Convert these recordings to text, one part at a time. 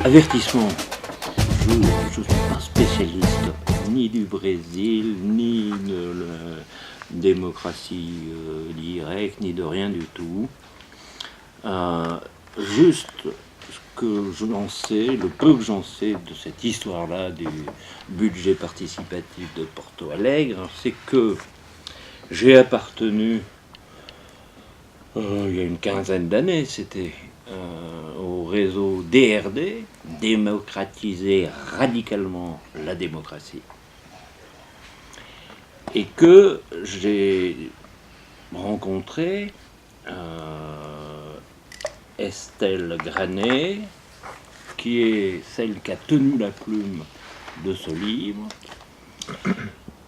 Avertissement, je ne suis pas spécialiste ni du Brésil, ni de la démocratie directe, ni de rien du tout. Juste ce que j'en sais, le peu que j'en sais de cette histoire-là du budget participatif de Porto Alegre, c'est que j'ai appartenu, il y a une quinzaine d'années, c'était au réseau DRD, démocratiser radicalement la démocratie, et que j'ai rencontré Estelle Granet, qui est celle qui a tenu la plume de ce livre,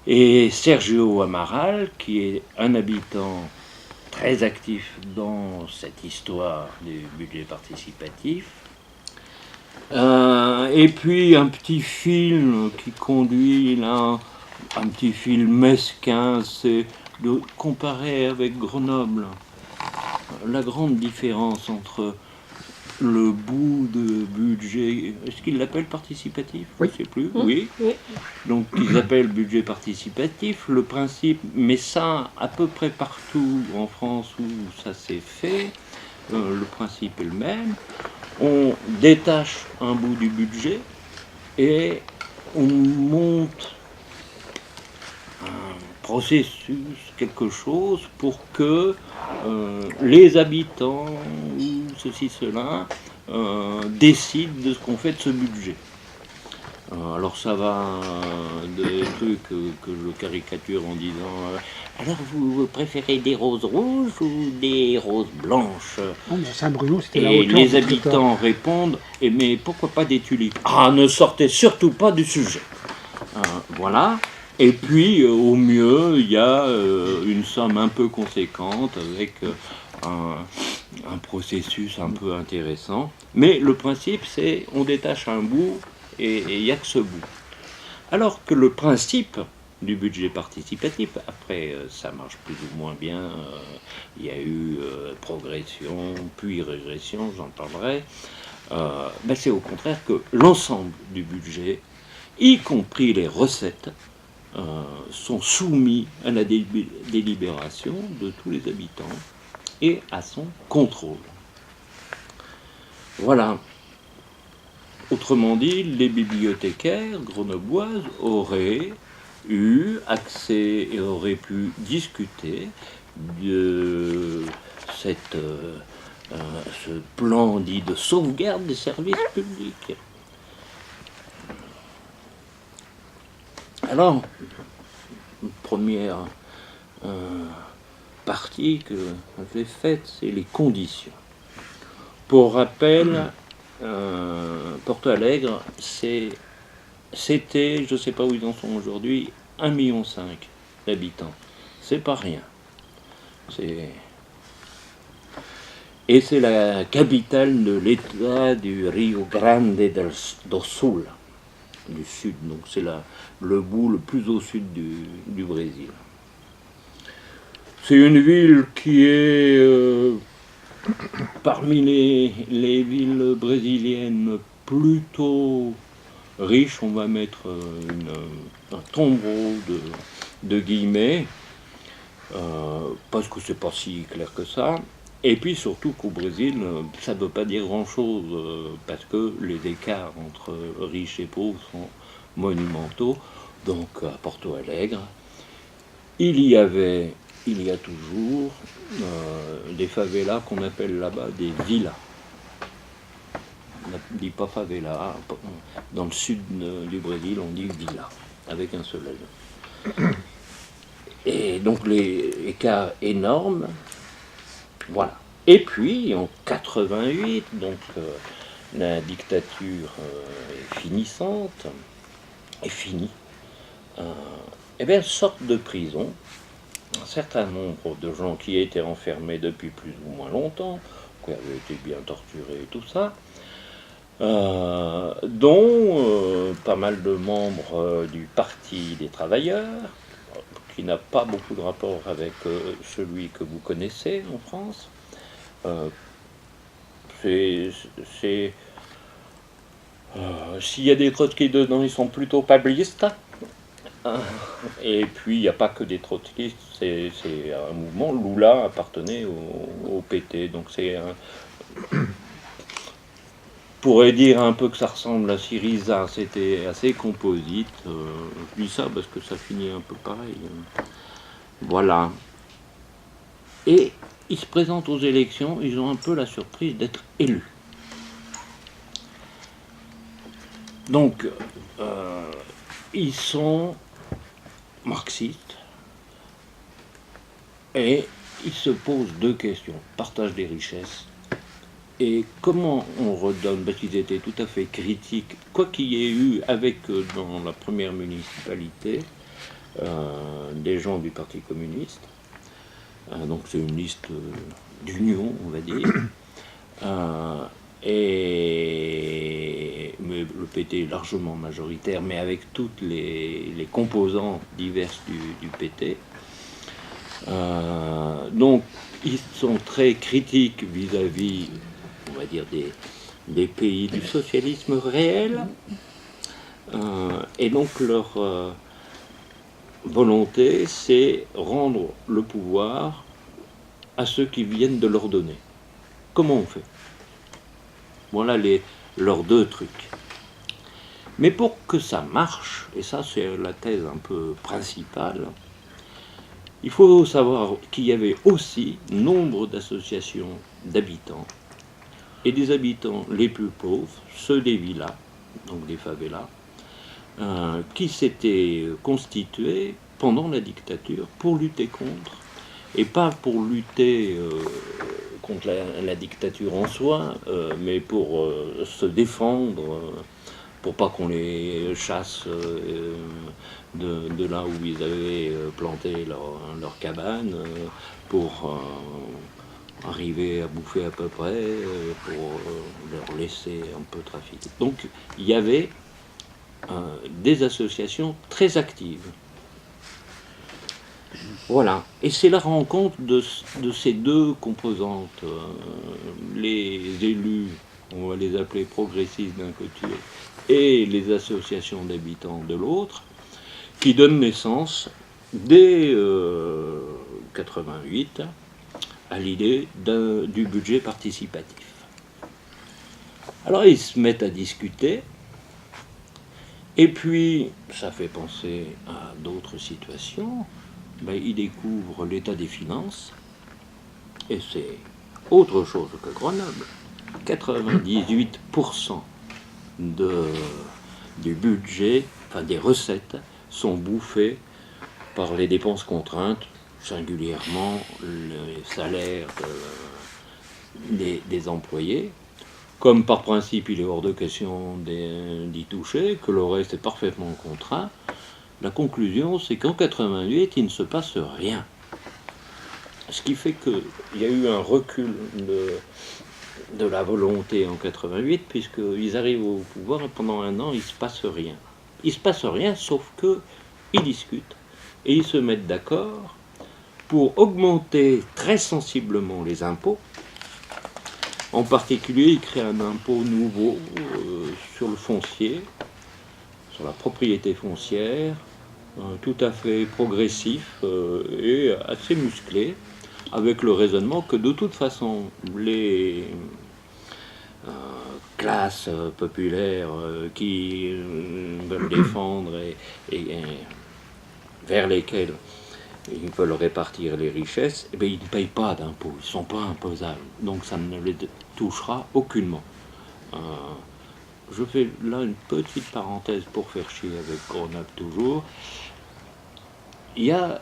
et Sergio Amaral, qui est un habitant très actif dans cette histoire du budget participatif. Et puis un petit film qui conduit là, un petit film mesquin, c'est de comparer avec Grenoble la grande différence entre le bout de budget, est-ce qu'ils l'appellent participatif? Oui. Je ne sais plus, oui. Donc ils appellent budget participatif, le principe, mais ça à peu près partout en France où ça s'est fait, le principe est le même. On détache un bout du budget et on monte un processus, quelque chose pour que les habitants ou ceci, cela décident de ce qu'on fait de ce budget. Alors ça va des trucs que je caricature en disant alors vous préférez des roses rouges ou des roses blanches? Saint-Bruno, c'était la Et hauteur les du habitants répondent mais pourquoi pas des tulipes? Ah, ne sortez surtout pas du sujet. Voilà. Et puis au mieux il y a une somme un peu conséquente avec un processus un peu intéressant. Mais le principe c'est on détache un bout et il n'y a que ce bout. Alors que le principe du budget participatif, après ça marche plus ou moins bien, il y a eu progression, puis régression, j'en parlerai, c'est au contraire que l'ensemble du budget, y compris les recettes, sont soumis à la délibération de tous les habitants et à son contrôle. Voilà. Autrement dit, les bibliothécaires grenobloises auraient eu accès et auraient pu discuter de ce plan dit de sauvegarde des services publics. Alors, première partie que j'ai faite, c'est les conditions. Pour rappel, Porto Alegre, c'était, je ne sais pas où ils en sont aujourd'hui, 1,5 million d'habitants. C'est pas rien. Et c'est la capitale de l'État du Rio Grande do Sul, du sud. Donc c'est le bout le plus au sud du Brésil. C'est une ville qui est parmi les villes brésiliennes plutôt riches, on va mettre un tombeau de guillemets, parce que c'est pas si clair que ça. Et puis surtout qu'au Brésil, ça ne veut pas dire grand-chose, parce que les écarts entre riches et pauvres sont monumentaux. Donc à Porto Alegre, il y a toujours des favelas qu'on appelle là-bas des villas. On ne dit pas favela. Dans le sud du Brésil, on dit villa, avec un seul L. Et donc les écarts énormes. Voilà. Et puis en 88, donc la dictature est finissante, est finie. Et bien sortent de prison un certain nombre de gens qui étaient enfermés depuis plus ou moins longtemps, qui avaient été bien torturés et tout ça, dont pas mal de membres du Parti des travailleurs, qui n'a pas beaucoup de rapport avec celui que vous connaissez en France. C'est S'il y a des trotskistes dedans, ils sont plutôt pablistes. Et puis, il n'y a pas que des trotskistes, c'est un mouvement. Lula appartenait au PT, donc c'est un... On pourrait dire un peu que ça ressemble à Syriza, c'était assez composite. Je dis ça parce que ça finit un peu pareil. Voilà. Et ils se présentent aux élections, ils ont un peu la surprise d'être élus. Donc, ils sont marxistes et ils se posent deux questions. Partage des richesses et comment on redonne, parce qu'ils étaient tout à fait critiques, quoi qu'il y ait eu avec dans la première municipalité, des gens du Parti communiste. Donc c'est une liste d'union, on va dire. Mais le PT est largement majoritaire, mais avec toutes les composantes diverses du PT. Donc ils sont très critiques vis-à-vis, on va dire, des pays du socialisme réel. Et donc leur volonté, c'est rendre le pouvoir à ceux qui viennent de leur donner. Comment on fait? Voilà leurs deux trucs. Mais pour que ça marche, et ça c'est la thèse un peu principale, il faut savoir qu'il y avait aussi nombre d'associations d'habitants, et des habitants les plus pauvres, ceux des villas, donc des favelas, qui s'étaient constitués pendant la dictature pour lutter contre, et pas pour lutter contre la dictature en soi, mais pour se défendre, pour pas qu'on les chasse de là où ils avaient planté leur cabane, pour arriver à bouffer à peu près, pour leur laisser un peu trafiquer. Donc il y avait des associations très actives. Voilà, et c'est la rencontre de ces deux composantes, les élus, on va les appeler progressistes d'un côté, et les associations d'habitants de l'autre, qui donne naissance, dès 88, à l'idée du budget participatif. Alors ils se mettent à discuter, et puis ça fait penser à d'autres situations. Ils découvrent l'état des finances, et c'est autre chose que Grenoble. 98% du budget, enfin des recettes, sont bouffées par les dépenses contraintes, singulièrement les salaires des employés. Comme par principe il est hors de question d'y toucher, que le reste est parfaitement contraint, la conclusion c'est qu'en 88 il ne se passe rien. Ce qui fait qu'il y a eu un recul de la volonté en 88, puisqu'ils arrivent au pouvoir et pendant un an il ne se passe rien. Il ne se passe rien, sauf qu'ils discutent et ils se mettent d'accord pour augmenter très sensiblement les impôts. En particulier, ils créent un impôt nouveau sur le foncier, sur la propriété foncière, tout à fait progressif et assez musclé, avec le raisonnement que de toute façon, les classes populaires qui veulent défendre et vers lesquelles ils veulent répartir les richesses, eh bien, ils ne payent pas d'impôts, ils ne sont pas imposables. Donc ça ne les touchera aucunement. Je fais là une petite parenthèse pour faire chier avec Grenoble toujours. Il n'y a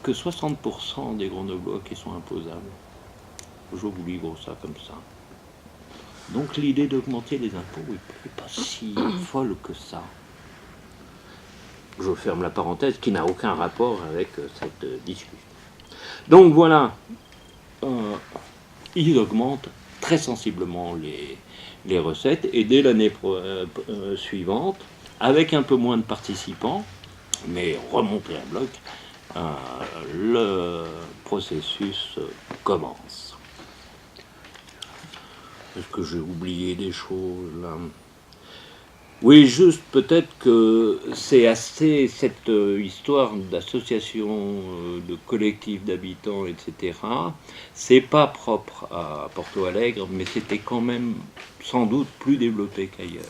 que 60% des Grenoblois qui sont imposables. Je vous livre ça comme ça. Donc l'idée d'augmenter les impôts n'est pas si folle que ça. Je ferme la parenthèse qui n'a aucun rapport avec cette discussion. Donc voilà, ils augmentent très sensiblement les recettes et dès l'année suivante, avec un peu moins de participants, mais remonté à bloc, le processus commence. Est-ce que j'ai oublié des choses là? Oui, juste peut-être que c'est assez cette histoire d'association, de collectif d'habitants, etc. C'est pas propre à Porto Alegre, mais c'était quand même sans doute plus développé qu'ailleurs.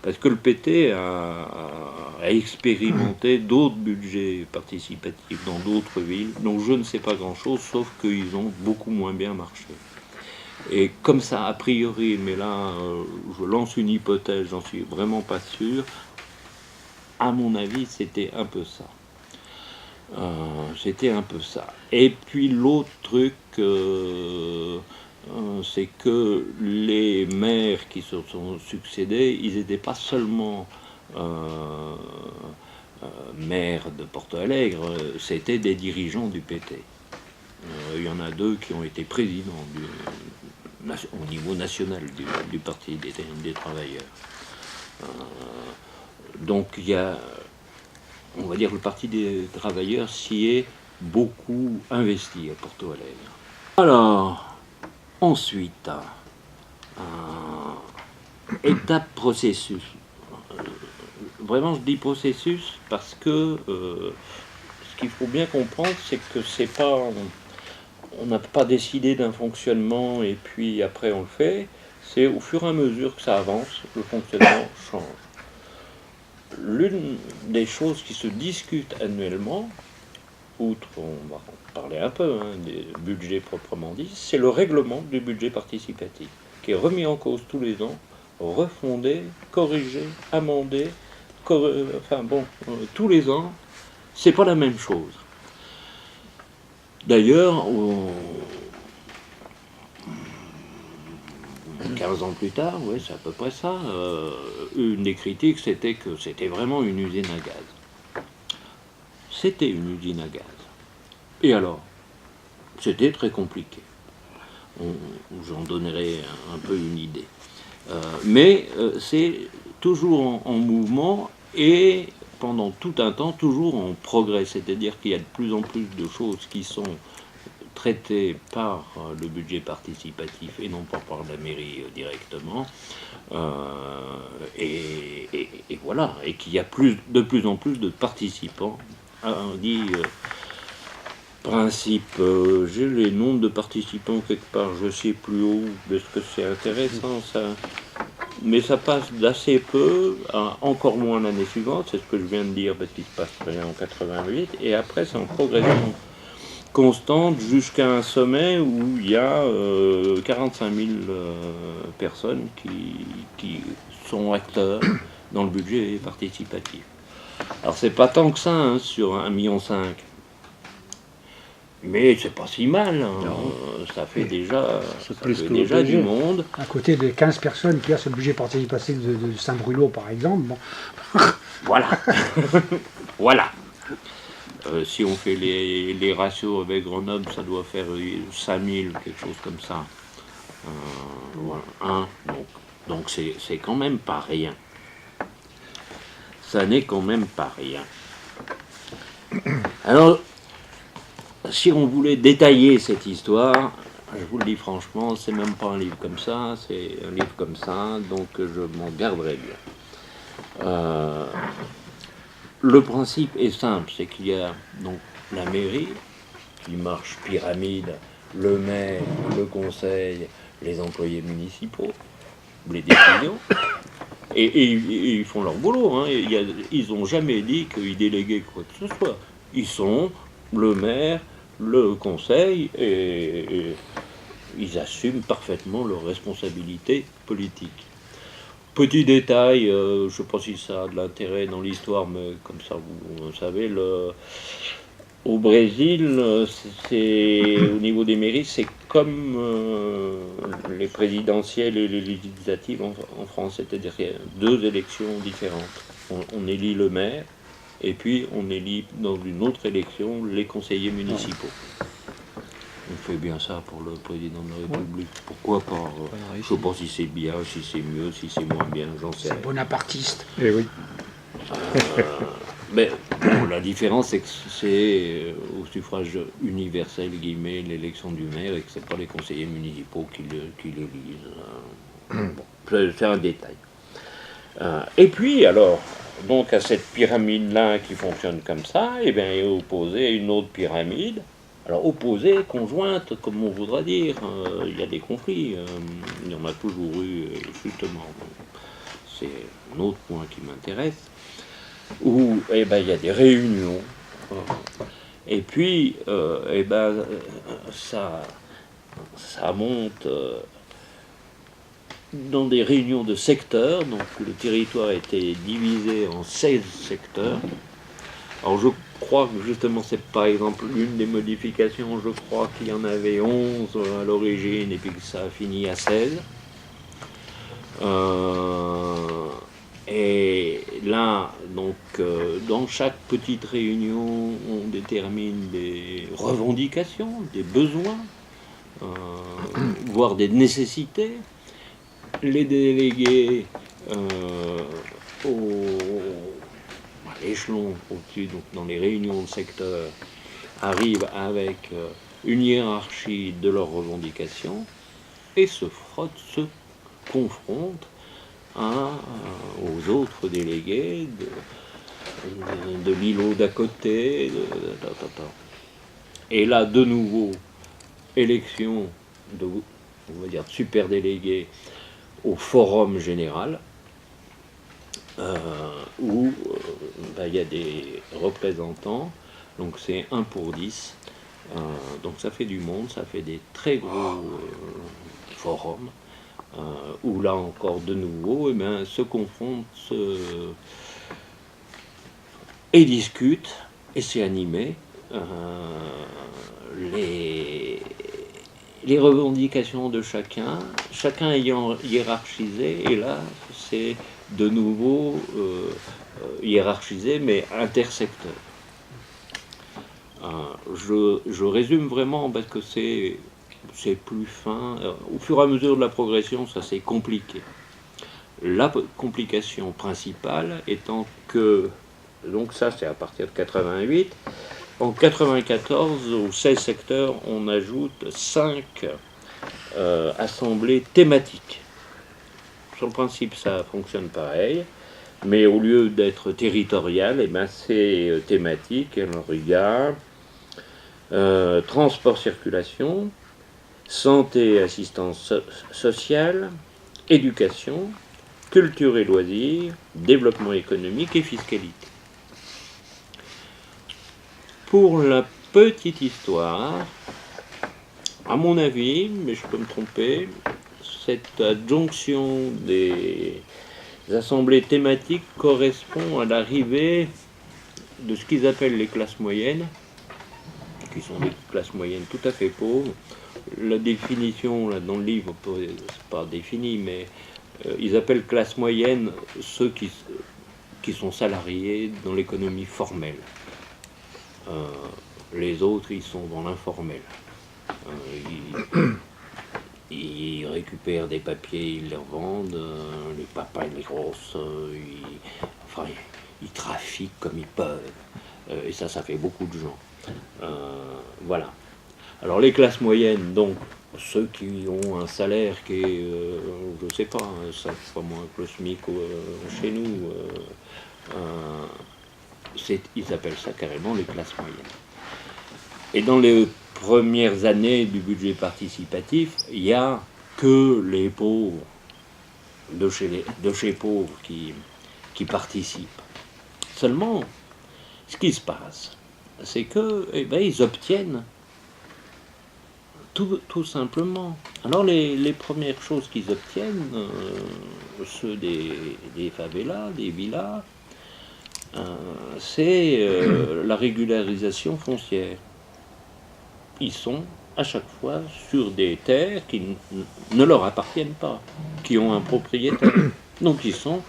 Parce que le PT a expérimenté d'autres budgets participatifs dans d'autres villes, dont je ne sais pas grand-chose, sauf qu'ils ont beaucoup moins bien marché. Et comme ça, a priori, mais là, je lance une hypothèse, j'en suis vraiment pas sûr, à mon avis, c'était un peu ça. C'était un peu ça. Et puis l'autre truc, c'est que les maires qui se sont succédés, ils n'étaient pas seulement maires de Porto Alegre, c'était des dirigeants du PT. Il y en a deux qui ont été présidents au niveau national du Parti des travailleurs. Donc il y a, on va dire, le Parti des travailleurs s'y est beaucoup investi à Porto Alegre. Alors, ensuite, étape processus. Vraiment, je dis processus parce que ce qu'il faut bien comprendre, c'est que c'est pas, on n'a pas décidé d'un fonctionnement et puis après on le fait. C'est au fur et à mesure que ça avance, le fonctionnement change. L'une des choses qui se discutent annuellement, outre, on va en parler un peu, des budgets proprement dit, c'est le règlement du budget participatif, qui est remis en cause tous les ans, refondé, corrigé, amendé, tous les ans, c'est pas la même chose. D'ailleurs, 15 ans plus tard, oui, c'est à peu près ça, une des critiques, c'était que c'était vraiment une usine à gaz. C'était une usine à gaz. Et alors, c'était très compliqué. J'en donnerai un peu une idée. Mais c'est toujours en mouvement et pendant tout un temps, toujours en progrès. C'est-à-dire qu'il y a de plus en plus de choses qui sont traitées par le budget participatif et non pas par la mairie directement. Et voilà, et qu'il y a de plus en plus de participants. On dit principe, j'ai les nombres de participants quelque part, je sais plus où, parce que c'est intéressant ça. Mais ça passe d'assez peu à encore moins l'année suivante, c'est ce que je viens de dire, parce qu'il se passe rien en 88, et après c'est en progression constante jusqu'à un sommet où il y a 45 000 personnes qui sont acteurs dans le budget participatif. Alors c'est pas tant que ça sur 1,5 million. Mais c'est pas si mal, ça fait déjà, du monde. À côté des 15 personnes qui a ce budget participatif de Saint-Bruno, par exemple. Bon. Voilà. Voilà. Si on fait les ratios avec Grenoble, ça doit faire 5000, quelque chose comme ça. Voilà. Donc c'est quand même pas rien. Ça n'est quand même pas rien. Alors, si on voulait détailler cette histoire, je vous le dis franchement, c'est même pas un livre comme ça, c'est un livre comme ça, donc je m'en garderai bien. Le principe est simple, c'est qu'il y a donc la mairie qui marche pyramide, le maire, le conseil, les employés municipaux, les décisions, et ils font leur boulot. Ils n'ont jamais dit qu'ils déléguaient quoi que ce soit. Ils sont le maire, le conseil, et ils assument parfaitement leurs responsabilités politiques. Petit détail, je ne sais pas si ça a de l'intérêt dans l'histoire, mais comme ça vous savez, au Brésil, au niveau des mairies, c'est comme les présidentielles et les législatives en France, c'est-à-dire qu'il y a deux élections différentes. On élit le maire, et puis on élit dans une autre élection les conseillers municipaux. On fait bien ça pour le président de la République. Pourquoi pas je ne sais pas si c'est bien, si c'est mieux, si c'est moins bien, j'en sais rien. C'est bonapartiste. Eh oui. Mais bon, la différence, c'est que c'est au suffrage universel, guillemets, l'élection du maire, et que ce n'est pas les conseillers municipaux qui l'élisent. Bon, c'est un détail. Et puis, alors, donc à cette pyramide-là qui fonctionne comme ça, eh bien, est opposée une autre pyramide. Alors, opposée, conjointe, comme on voudra dire, il y a des conflits, il y en a toujours eu, justement. C'est un autre point qui m'intéresse, où eh ben, il y a des réunions. Et puis, eh ben, ça monte dans des réunions de secteurs, donc le territoire a été divisé en 16 secteurs. Alors je crois que justement c'est par exemple l'une des modifications, je crois qu'il y en avait 11 à l'origine et puis que ça a fini à 16. Et là, donc, dans chaque petite réunion, on détermine des revendications, des besoins, voire des nécessités. Les délégués à l'échelon au-dessus, donc dans les réunions de secteur, arrivent avec une hiérarchie de leurs revendications et se confrontent aux autres délégués de l'îlot d'à côté. Et là, de nouveau, élection de, on va dire, super délégués au forum général, où il y a des représentants, donc c'est 1 pour 10, donc ça fait du monde, ça fait des très gros forums, où là encore de nouveau, se confrontent et discutent, et c'est animé. Les revendications de chacun ayant hiérarchisé, et là c'est de nouveau hiérarchisé mais intersecteur. Je résume vraiment parce que c'est plus fin. Au fur et à mesure de la progression, ça s'est compliqué. La complication principale étant que, donc ça c'est à partir de 88, en 94, aux 16 secteurs, on ajoute 5 assemblées thématiques. Sur le principe, ça fonctionne pareil, mais au lieu d'être territorial, eh ben, c'est thématique. Alors, il y a transport, circulation, santé et assistance sociale, éducation, culture et loisirs, développement économique et fiscalité. Pour la petite histoire, à mon avis, mais je peux me tromper, cette adjonction des assemblées thématiques correspond à l'arrivée de ce qu'ils appellent les classes moyennes, qui sont des classes moyennes tout à fait pauvres. La définition, là, dans le livre, c'est pas défini, mais ils appellent classe moyenne ceux qui sont salariés dans l'économie formelle. Les autres, ils sont dans l'informel. Ils récupèrent des papiers, ils les revendent, les papas et les grosses, ils trafiquent comme ils peuvent. Et ça fait beaucoup de gens. Voilà. Alors les classes moyennes, donc, ceux qui ont un salaire qui est, je sais pas, 5 fois moins que le SMIC chez nous, ils appellent ça carrément les classes moyennes. Et dans les premières années du budget participatif, il n'y a que les pauvres, de chez pauvres, qui participent. Seulement, ce qui se passe, c'est que ils obtiennent tout simplement. Alors les premières choses qu'ils obtiennent, ceux des favelas, des villas, c'est la régularisation foncière. Ils sont à chaque fois sur des terres qui ne leur appartiennent pas, qui ont un propriétaire. Donc ils sont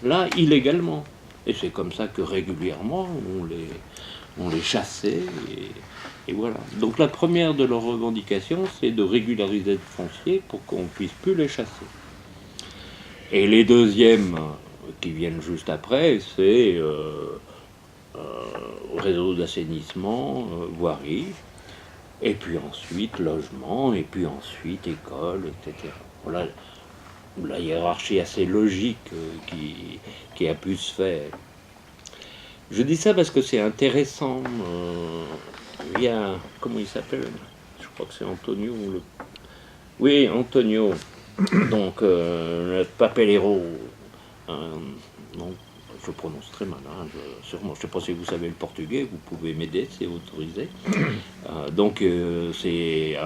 là illégalement. Et c'est comme ça que régulièrement on les chassait. Et voilà. Donc la première de leurs revendications, c'est de régulariser le foncier pour qu'on ne puisse plus les chasser. Et les deuxièmes qui viennent juste après, c'est réseau d'assainissement, voirie, et puis ensuite logement, et puis ensuite école, etc. Voilà la hiérarchie assez logique qui a pu se faire. Je dis ça parce que c'est intéressant. Il y a, comment il s'appelle? Je crois que c'est Antonio. Oui, Antonio. Donc, le Papelero. Non, je prononce très mal. Hein, sûrement, je ne sais pas si vous savez le portugais. Vous pouvez m'aider, c'est autorisé. Donc, c'est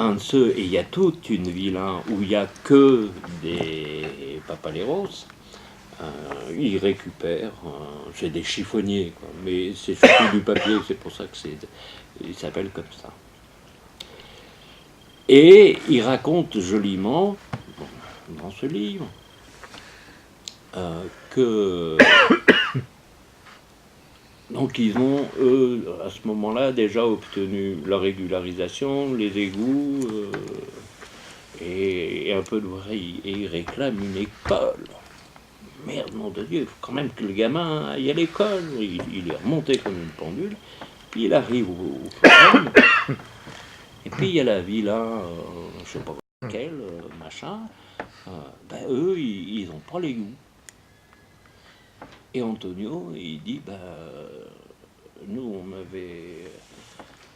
un de ceux, et il y a toute une ville où il n'y a que des papaleros. Ils récupèrent, c'est des chiffonniers, quoi, mais c'est surtout du papier, c'est pour ça que il s'appelle comme ça. Et il raconte joliment, dans ce livre, que donc ils ont, eux, à ce moment-là, déjà obtenu la régularisation, les égouts, et un peu de et ils réclament une école. Merde, nom de Dieu, il faut quand même que le gamin aille à l'école. Il est remonté comme une pendule, puis il arrive au forum, et puis il y a la villa, je sais pas quelle, machin, ben eux, ils n'ont pas les goûts. Et Antonio, il dit, nous on avait...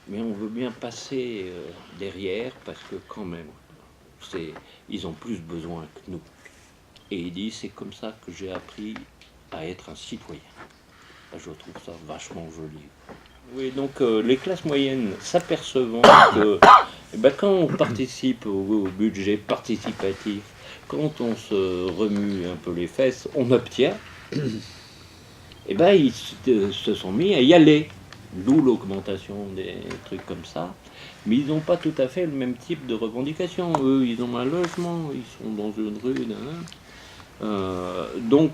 Mais on veut bien passer derrière, parce que quand même, ils ont plus besoin que nous. Et il dit, c'est comme ça que j'ai appris à être un citoyen. Je trouve ça vachement joli. Oui, donc les classes moyennes s'apercevant que quand on participe au budget participatif, quand on se remue un peu les fesses, on obtient, et ils se sont mis à y aller. D'où l'augmentation des trucs comme ça. Mais ils n'ont pas tout à fait le même type de revendication. Eux, ils ont un logement, ils sont dans une rue, donc,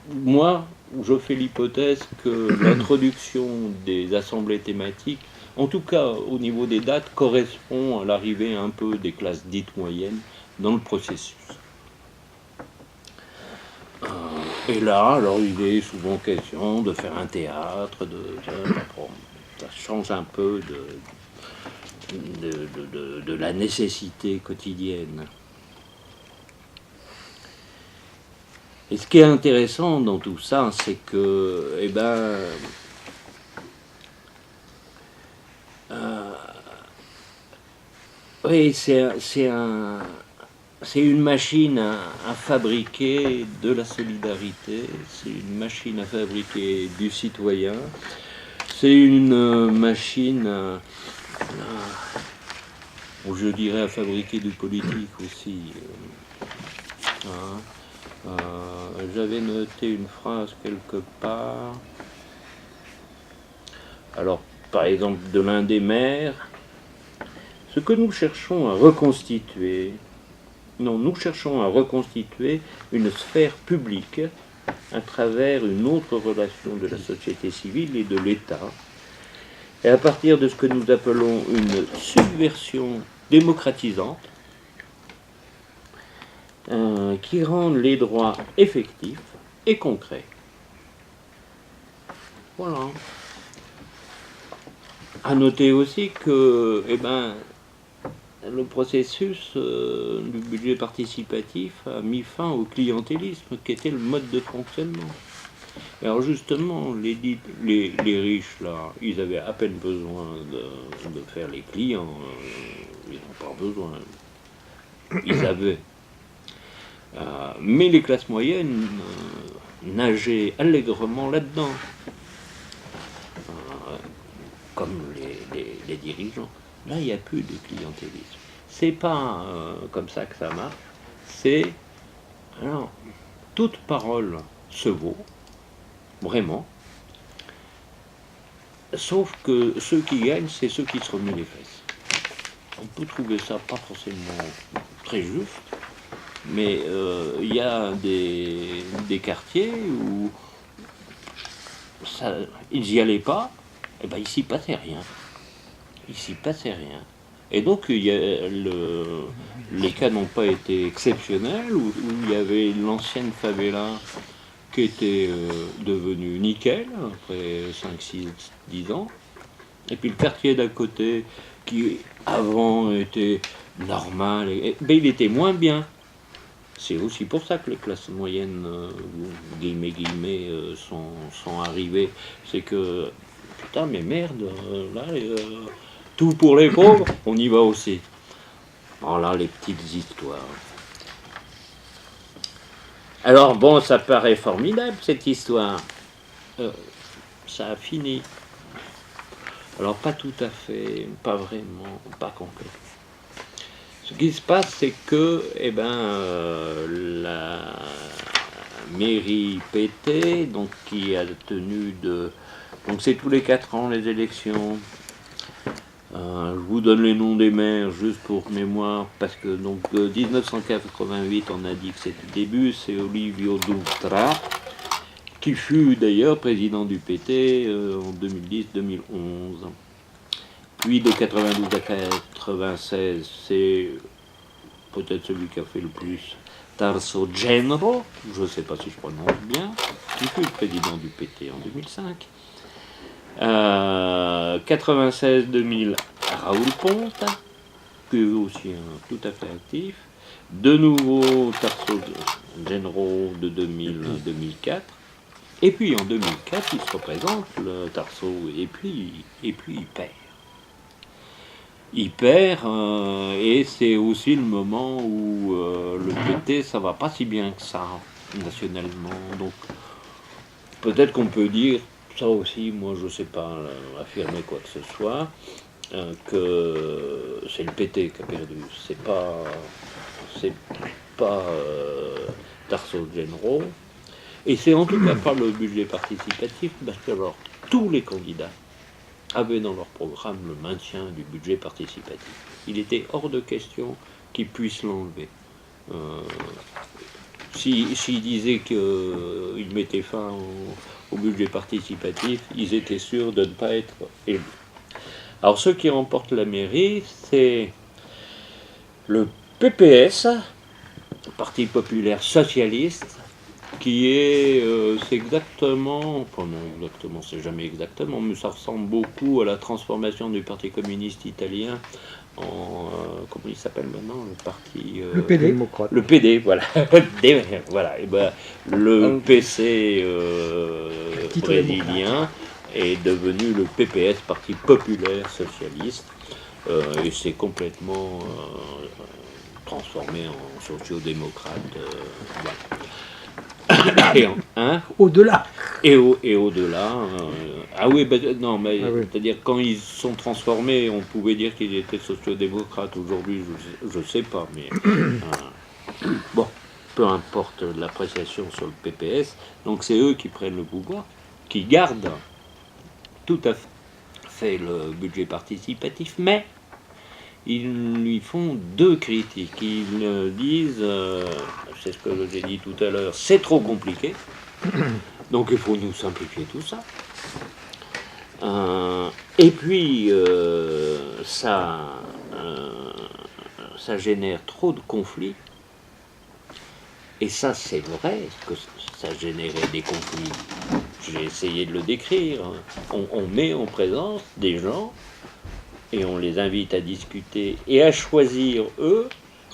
moi, je fais l'hypothèse que l'introduction des assemblées thématiques, en tout cas au niveau des dates, correspond à l'arrivée un peu des classes dites moyennes dans le processus. Et là, alors il est souvent question de faire un théâtre, ça change un peu de la nécessité quotidienne. Et ce qui est intéressant dans tout ça, c'est que, oui, c'est une machine à fabriquer de la solidarité, c'est une machine à fabriquer du citoyen, c'est une machine, je dirais, à fabriquer du politique aussi. J'avais noté une phrase quelque part. Alors, par exemple, de l'un des maires, ce que nous cherchons à reconstituer, nous cherchons à reconstituer une sphère publique à travers une autre relation de la société civile et de l'État, et à partir de ce que nous appelons une subversion démocratisante, qui rendent les droits effectifs et concrets. Voilà. À noter aussi que le processus du budget participatif a mis fin au clientélisme qui était le mode de fonctionnement. Et alors justement, les riches, là, ils avaient à peine besoin de faire les clients, ils n'ont pas besoin. Ils avaient. Mais les classes moyennes nageaient allègrement là-dedans, comme les dirigeants. Là, il n'y a plus de clientélisme. C'est pas comme ça que ça marche. C'est alors toute parole se vaut, vraiment. Sauf que ceux qui gagnent, c'est ceux qui se remuent les fesses. On peut trouver ça pas forcément très juste. Mais il y a des quartiers où ils n'y allaient pas, et il s'y passait rien. Il s'y passait rien. Et donc les cas n'ont pas été exceptionnels, où il y avait l'ancienne favela qui était devenue nickel après 5, 6, 10 ans, et puis le quartier d'à côté qui avant était normal, il était moins bien. C'est aussi pour ça que les classes moyennes, guillemets, sont arrivées. C'est que, putain, mais merde, là, tout pour les pauvres, on y va aussi. Alors là, les petites histoires. Alors bon, ça paraît formidable, cette histoire. Ça a fini. Alors pas tout à fait, pas vraiment, pas complet. Ce qui se passe, c'est que la mairie PT, donc qui a tenu de... Donc c'est tous les 4 ans les élections. Je vous donne les noms des maires juste pour mémoire, parce que donc 1988, on a dit que c'était le début, c'est Olivio Dutra, qui fut d'ailleurs président du PT en 2010-2011. Puis de 92 à 96, c'est peut-être celui qui a fait le plus, Tarso Genro, je ne sais pas si je prononce bien, qui fut le président du PT en 2005. 96-2000, Raoul Ponta, qui est aussi tout à fait actif. De nouveau, Tarso Genro de 2000-2004. Et puis en 2004, il se représente, le Tarso, et puis il perd. Il perd, et c'est aussi le moment où le PT, ça va pas si bien que ça, nationalement. Donc peut-être qu'on peut dire, ça aussi, moi je sais pas affirmer quoi que ce soit, que c'est le PT qui a perdu. C'est pas Tarso Genro. Et c'est en tout cas pas le budget participatif, parce que alors tous les candidats avaient dans leur programme le maintien du budget participatif. Il était hors de question qu'ils puissent l'enlever. S'ils disaient qu'ils mettaient fin au budget participatif, ils étaient sûrs de ne pas être élus. Alors ceux qui remportent la mairie, c'est le PPS, Parti populaire socialiste, qui est, c'est exactement, enfin non exactement, c'est jamais exactement, mais ça ressemble beaucoup à la transformation du Parti communiste italien en, comment il s'appelle maintenant, le parti... Le PD. Le PD, voilà. Voilà. Et ben, le PC brésilien est devenu le PPS, Parti populaire socialiste, et c'est complètement transformé en sociodémocrate. Voilà. Au-delà. Et au-delà. Ah oui, non, mais c'est-à-dire quand ils sont transformés, on pouvait dire qu'ils étaient sociodémocrates. Aujourd'hui, je sais pas, mais bon, peu importe l'appréciation sur le PPS. Donc c'est eux qui prennent le pouvoir, qui gardent tout à fait le budget participatif, mais ils lui font 2 critiques. Ils disent, c'est ce que j'ai dit tout à l'heure, c'est trop compliqué, donc il faut nous simplifier tout ça. Et puis, ça génère trop de conflits. Et ça, c'est vrai que ça générait des conflits. J'ai essayé de le décrire. On met en présence des gens et on les invite à discuter et à choisir, eux,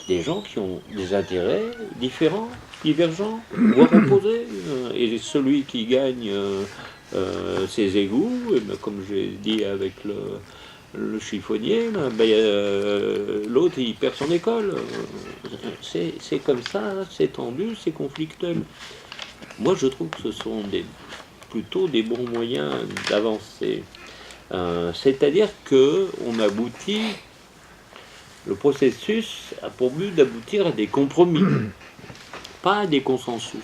des gens qui ont des intérêts différents, divergents, voire opposés. Et celui qui gagne ses égouts, et ben, comme j'ai dit avec le chiffonnier, là, ben, l'autre il perd son école. C'est comme ça, c'est tendu, c'est conflictuel. Moi je trouve que ce sont plutôt des bons moyens d'avancer. C'est-à-dire qu'on aboutit, le processus a pour but d'aboutir à des compromis, pas à des consensus.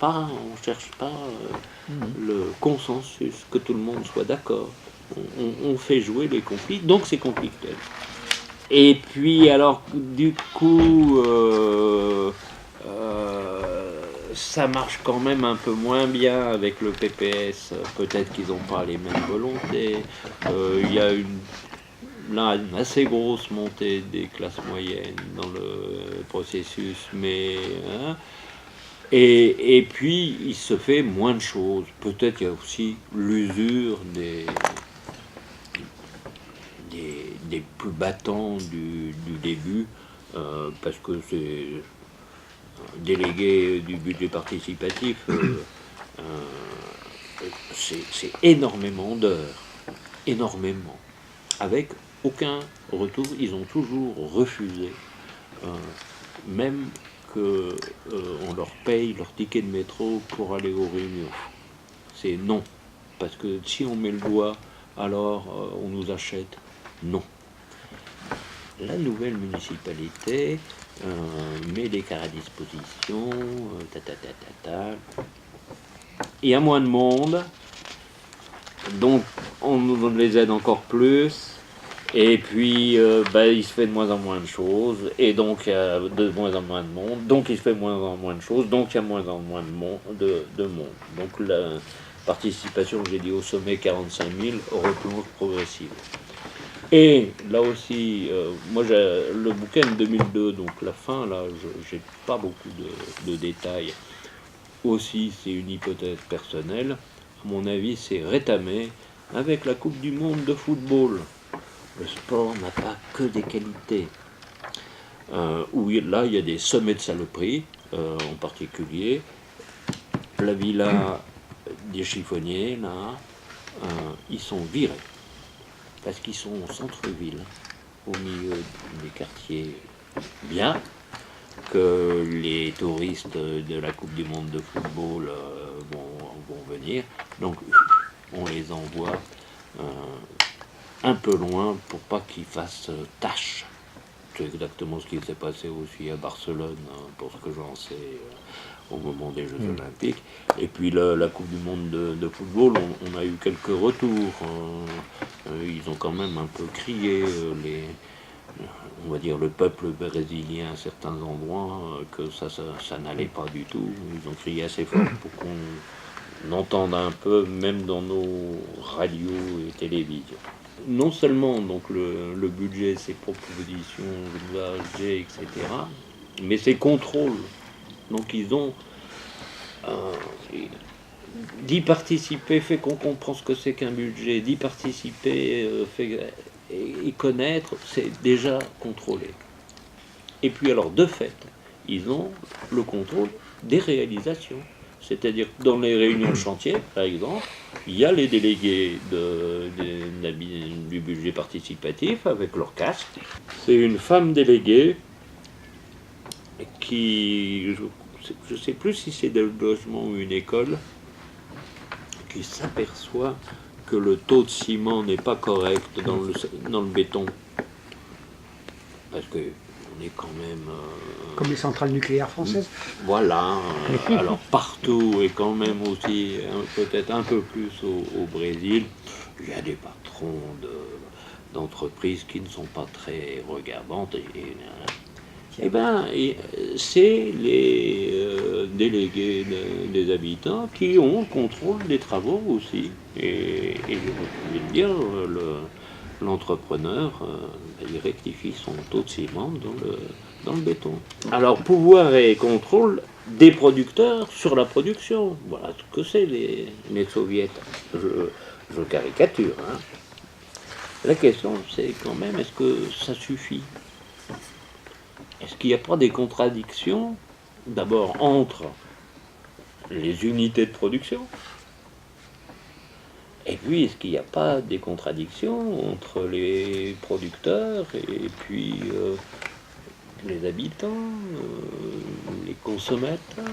On ne cherche pas le consensus, que tout le monde soit d'accord. On fait jouer les conflits, donc c'est conflictuel. Et puis alors, du coup, ça marche quand même un peu moins bien avec le PPS. Peut-être qu'ils n'ont pas les mêmes volontés. Il y a une assez grosse montée des classes moyennes dans le processus, mais et puis il se fait moins de choses. Peut-être il y a aussi l'usure des plus battants du début, parce que délégué du budget participatif, c'est énormément d'heures, énormément, avec aucun retour. Ils ont toujours refusé, même qu'on leur paye leur ticket de métro pour aller aux réunions. C'est non, parce que si on met le doigt, alors on nous achète. Non. La nouvelle municipalité met des cars à disposition, Il y a moins de monde, donc on nous les aide encore plus, et puis il se fait de moins en moins de choses, et donc il y a de moins en moins de monde, donc il se fait de moins en moins de choses, donc il y a moins en moins de monde. Donc la participation, j'ai dit au sommet 45 000, replonge progressive. Et là aussi, moi j'ai le bouquin de 2002, donc la fin, là, j'ai pas beaucoup de détails. Aussi, c'est une hypothèse personnelle. À mon avis, c'est rétamé avec la Coupe du Monde de football. Le sport n'a pas que des qualités. Où là, il y a des sommets de saloperie, en particulier. La villa des chiffonniers, là, ils sont virés. Parce qu'ils sont au centre-ville, au milieu des quartiers bien, que les touristes de la Coupe du Monde de football vont venir. Donc on les envoie un peu loin pour pas qu'ils fassent tâche. C'est exactement ce qui s'est passé aussi à Barcelone, pour ce que j'en sais, au moment des Jeux Olympiques. Et puis la Coupe du Monde de football, on a eu quelques retours. Ils ont quand même un peu crié, on va dire le peuple brésilien à certains endroits, que ça n'allait pas du tout. Ils ont crié assez fort pour qu'on entende un peu, même dans nos radios et télévisions. Non seulement donc le budget, ses propositions, l'usage, etc., mais ses contrôles. Donc ils ont d'y participer fait qu'on comprend ce que c'est qu'un budget, d'y participer fait et connaître, c'est déjà contrôlé. Et puis alors de fait, ils ont le contrôle des réalisations. C'est-à-dire que dans les réunions de chantier, par exemple, il y a les délégués du budget participatif avec leur casque. C'est une femme déléguée qui, je ne sais plus si c'est des logements ou une école, qui s'aperçoit que le taux de ciment n'est pas correct dans le béton. Parce que on est quand même... Comme les centrales nucléaires françaises. Voilà. Alors partout, et quand même aussi peut-être un peu plus au Brésil, il y a des patrons d'entreprises qui ne sont pas très regardantes. C'est les délégués des habitants qui ont le contrôle des travaux aussi. Et je vais dire, l'entrepreneur, il rectifie son taux de ciment dans le béton. Alors, pouvoir et contrôle des producteurs sur la production. Voilà ce que c'est les soviets. Je caricature. Hein. La question, c'est quand même, est-ce que ça suffit ? Est-ce qu'il n'y a pas des contradictions, d'abord entre les unités de production, et puis est-ce qu'il n'y a pas des contradictions entre les producteurs et puis les habitants, les consommateurs,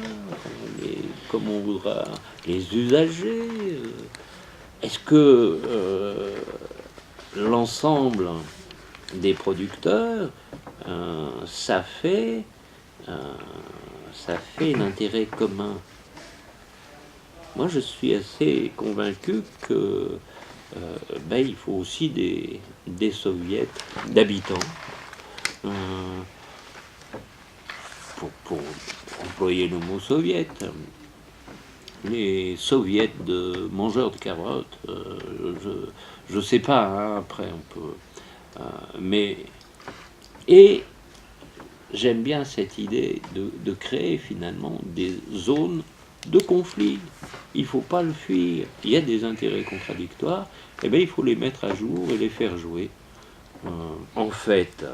comme on voudra, les usagers Est-ce que l'ensemble des producteurs, ça fait l'intérêt commun. Moi, je suis assez convaincu que il faut aussi des soviets d'habitants pour employer le mot soviet. Les soviets de mangeurs de carottes, je sais pas. Hein, après, on peut. Et j'aime bien cette idée de créer finalement des zones de conflit. Il ne faut pas le fuir. Il y a des intérêts contradictoires, et il faut les mettre à jour et les faire jouer. En fait,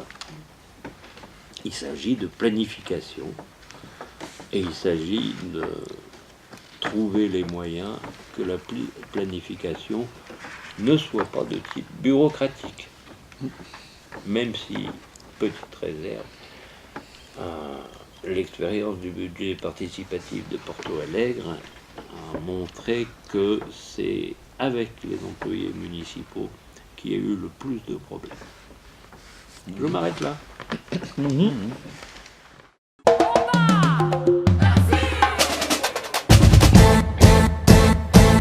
il s'agit de planification Et il s'agit de trouver les moyens que la planification ne soit pas de type bureaucratique. Même si, petite réserve, l'expérience du budget participatif de Porto Alegre a montré que c'est avec les employés municipaux qu'il y a eu le plus de problèmes. Je m'arrête là.